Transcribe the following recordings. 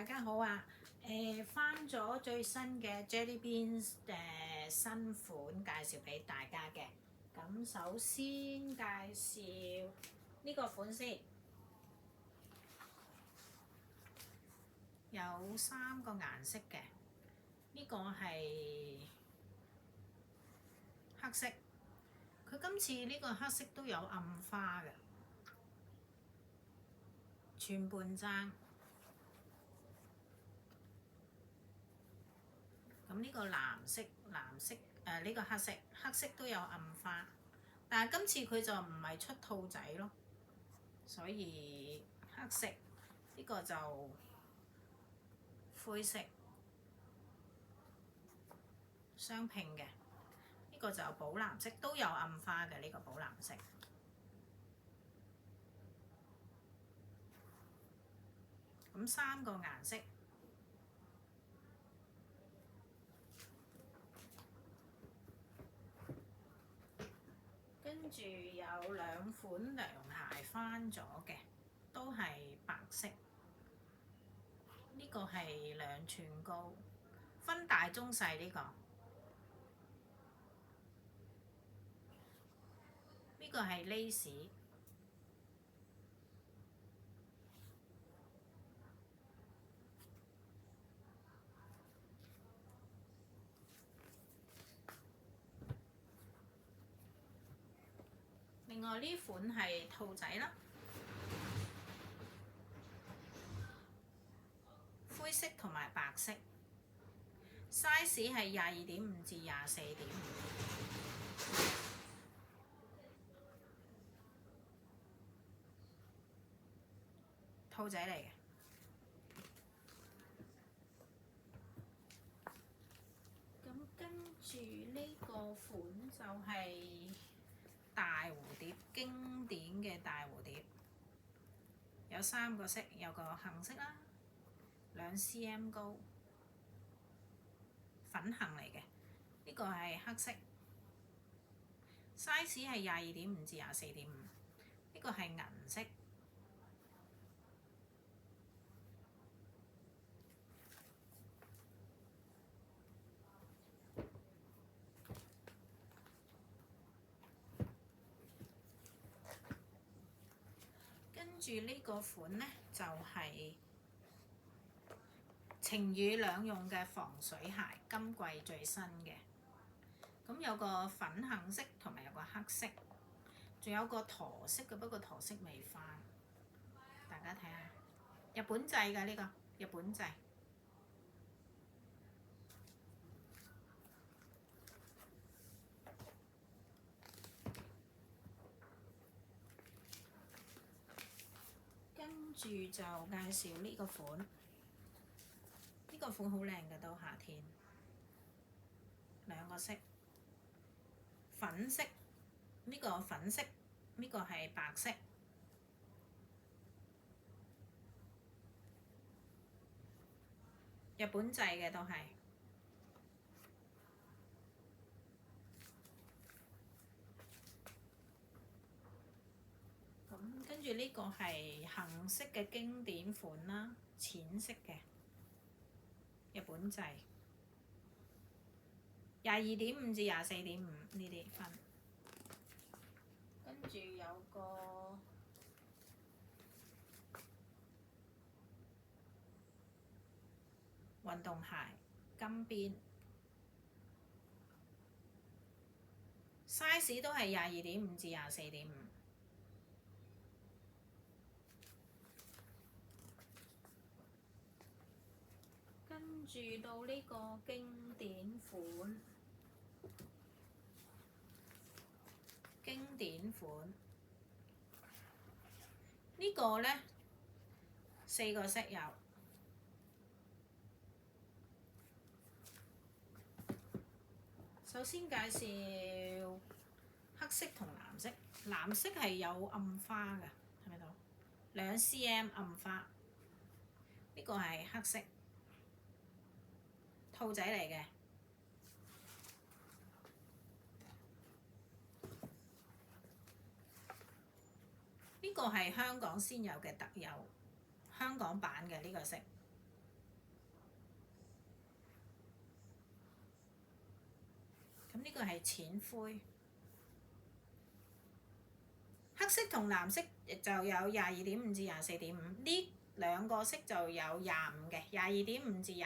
大家好啊！翻咗最新嘅 Jelly Beans 新款介紹俾大家嘅。咁首先介紹呢個款先，有3個顏色嘅。呢個係黑色，佢今次呢個黑色都有暗花嘅，全半爭。咁呢個藍色呢個黑色都有暗花，但係今次佢就唔係出兔仔咯，所以黑色呢個就灰色雙拼嘅，呢個就寶藍色都有暗花嘅，呢個寶藍色。咁3個顏色。跟住有2款涼鞋翻咗嘅，都係白色。呢個係2寸高，分大中細呢個。呢個係 lace。另外呢款係兔仔啦，灰色同埋白色 ，size 係22.5至24.5，兔仔嚟嘅。咁跟住呢個款就係大蝴蝶，經典嘅大蝴蝶，有3個色，有個杏色啦，2 cm 高，粉杏嚟嘅。呢個係黑色 ，size 係22.5至24.5。呢個係銀色。跟住呢個款呢，就係晴雨兩用嘅防水鞋，今季最新嘅。咁有個粉杏色同埋有個黑色，仲有個駝色嘅，不過駝色未翻。大家睇下，日本製㗎呢個，日本製。跟住就介紹呢個款，呢個款好靚嘅，都夏天。2個色，粉色，呢個粉色，呢個係白色。日本製嘅都係。咁跟住呢個係杏色嘅經典款啦，淺色嘅，日本製，22.5至24.5呢啲分。跟住有個運動鞋，金邊 ，size 都係22.5至24.5。跟住到呢個經典款，呢個呢4個色有。首先介紹黑色同藍色，藍色係有暗花嘅，睇唔睇到？2 cm 暗花，呢個係黑色，兔仔嚟嘅。呢個係香港先有嘅特有，香港版嘅呢個色。咁呢個係淺灰。黑色同藍色就有22.5至24.5，呢兩個色就有25嘅，22.5至25。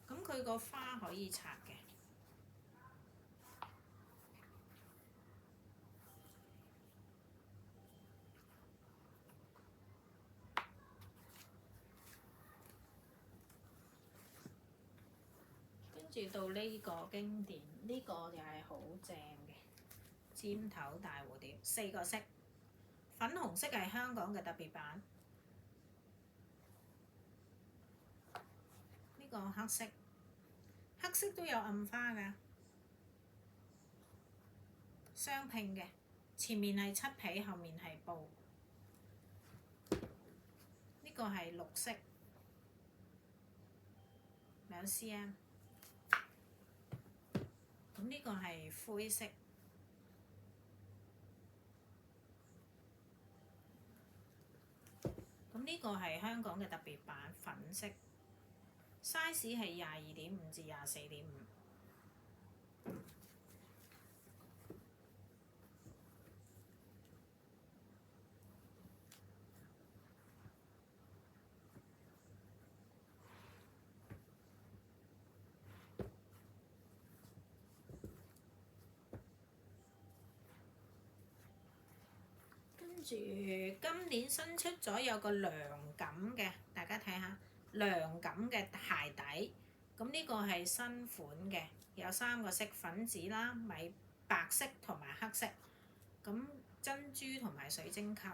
咁佢個花可以插嘅。跟住到呢個經典，呢個又係好正嘅尖頭大蝴蝶，4個色，粉紅色係香港嘅特別版，呢個黑色，黑色都有暗花㗎，雙拼嘅，前面係漆皮，後面係布，呢個係綠色，2 cm。咁呢個係灰色，咁呢個係香港嘅特別版粉色 ，size 係22.5至24.5。跟住今年新出咗有個涼感嘅，大家睇下涼感嘅鞋底。咁呢個係新款嘅，有3個色，粉紫啦、米白色同埋黑色。咁珍珠同埋水晶扣。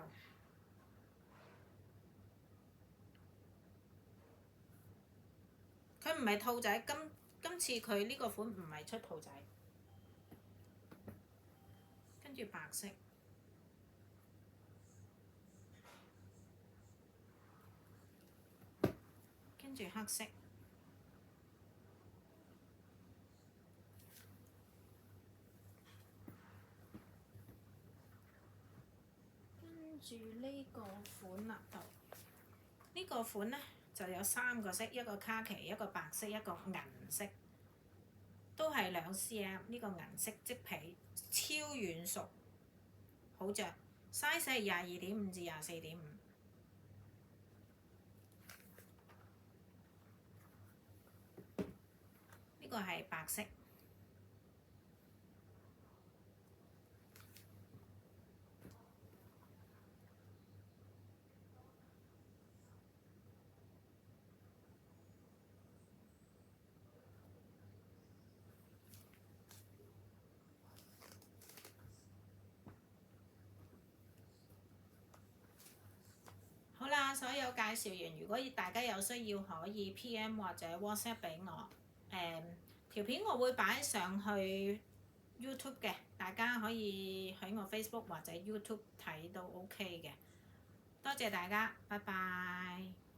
佢唔係兔仔，今次佢呢個款唔係出兔仔。跟住白色。跟住黑色，跟住呢個款啦，呢個款呢就有3個色，一個卡其，一個白色，一個銀色，都係2 cm。呢個銀色織皮，超軟熟，好着 size 係22.5至24.5。呢個係白色。好啦，所有介紹完，如果大家有需要，可以 PM 或者 WhatsApp 俾我。條片我會擺上去 YouTube 嘅，大家可以喺我 Facebook 或者 YouTube 睇都 OK 嘅。多謝大家，拜拜。